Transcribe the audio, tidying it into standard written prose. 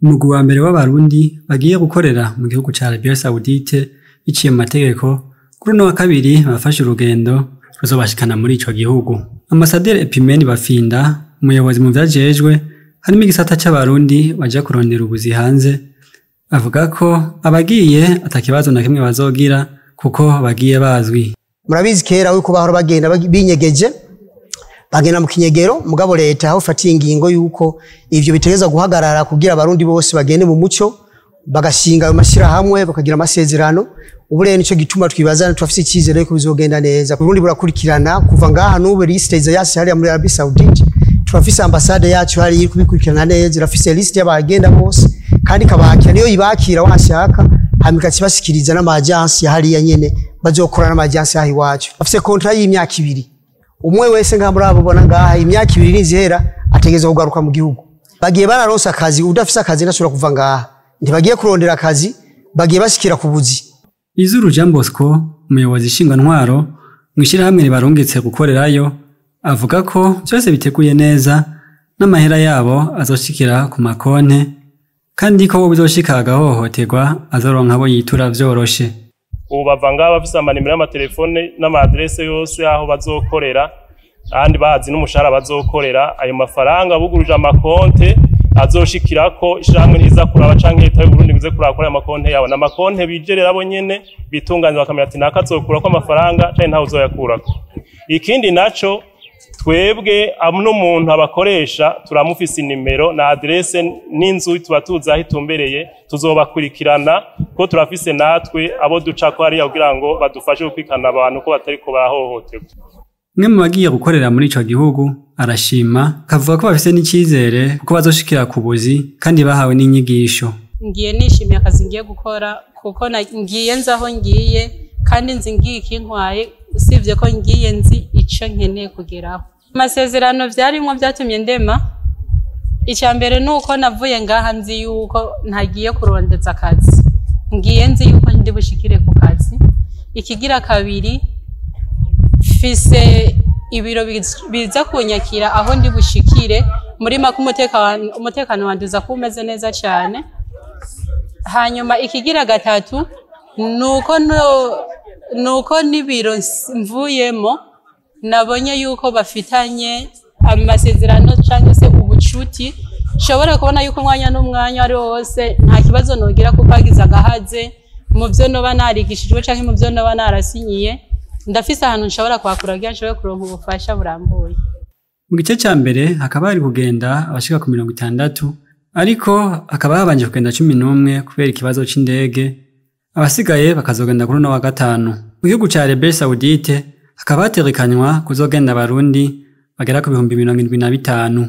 Umugwi wa mbere w'abarundi bagiye gukorera mu gihugu ca Arabia Saoudite biciye mu mategeko kuri no wa kabiri bafashe urugendo ruzobashikana muri ico gihugu. Ambasaderi Epimeni Bafinda, umuyobozi mu vyajejwe harimo igisata c'abarundi baje kurondera ubuzi hanze, avuga ko abagiye atakibazo na kimwe bazogira kuko bagiye bazwi. Murabizi kera uko bahora bagenda binyegeje bagenda mu kinyegero, mugabo leta aho fatiye ingingo yuko ivyo bitegeza guhagarara kugira abarundi bose bagende mu muco, bagashinga ayo mashira hamwe bakagira amasezerano. Ubu rero nico gituma twibazana twafise ikizere ko bizogenda neza. Burundi burakurikirana kuva ngaha n'ubu liste yasi hari muri Arabia Saoudite, turafise ambassade yacu hari kubikurikirana neza, irafise liste y'abagenda bose kandi kabakira niyo ibakira washaka hamika kibashikiriza n'amajansi hariya nyene bazokorana n'amajansi yahi wacu. Afise contrat y'imyaka 2. Umwe wese ngambura abona ngaha imyaka 2 nizihera ategeza kugaruka mu gihugu. Bagiye bararonsa akazi, udafise akazi nashobora kuva ngaha. Ntibagiye kurondera akazi, bagiye bashikira kubuzi. Izuru Jean Bosco, umuyobozi shingwantwaro mwishira hamwe barungitse gukorerayo, avuga ko byose biteguye neza n'amahera yabo azoshikira ku makonte kandi ko bizoshika agahohoterwa azoronka abo yitura vyoroshe. Ubu bavanga bafise amanimero y'amatelefone n'amadresse yose aho bazokorera kandi bazi n'umushahara bazokorera. Ayo mafaranga buguruje amakonte azoshikirako ishamwe niza kuraba canke leta y'u Burundi bize kurakora amakonte yabo n'amakonte bijerera abo nyene bitunganya bakamera ati nakazokura ko amafaranga canke ntaho uzoyakurako. Ikindi naco twebwe amno muntu abakoresha turamufise inimero na adresse n'inzu tuba tuzaho itumbereye, tuzobakurikirana ko turafise natwe abo ducako hariya kugira ngo badufashe gukwikana abantu ko batariko bahohoterwa. Mwe mu bagiye gukorera muri ico gihugu arashima, kavuga ko bafise n'ikizere kuko bazoshikira ku buzi kandi bahawe n'inyigisho. Ngiye nishimiye akazi ngiye gukora kuko ngiye nzaho ngiye kandi nzi ngiye ikintwaye, usivye ko ngiye nzi ico nkeneye kugeraho. Amasezerano vyarimwo vyatumye ndema. Icambere nuko navuye ngaha nzi yuko ntagiye kurondeza akazi, ngiye nzi yuko ndi bushikire ku kazi. Ikigira kabiri, fise ibiro biza kunyakira aho ndi bushikire muri umutekano wanduza kumeze neza cyane. Hanyuma ikigira gatatu nuko nibiro mvuyemo nabonye yuko bafitanye amasezerano cyangwa se ubucuti, shobora kubona yuko umwanya n'umwanya ari wose nta kibazo nogira kuko agize agahaze mu byo noba narigishijwe canke mu byo noba narasinyiye. Ndafise ahantu nshobora kwakura kugira nshobore kuronka ubufasha burambuye. Mu gice ca mbere hakaba hari kugenda abashika ku 60, ariko hakaba habanje kugenda 11 kubera ikibazo c'indege. Abasigaye bakazogenda kuri no wa gatanu. Mu gihugu ca Arabia Saoudite hakaba hategekanywa kuzogenda abarundi bagera ku 75,000.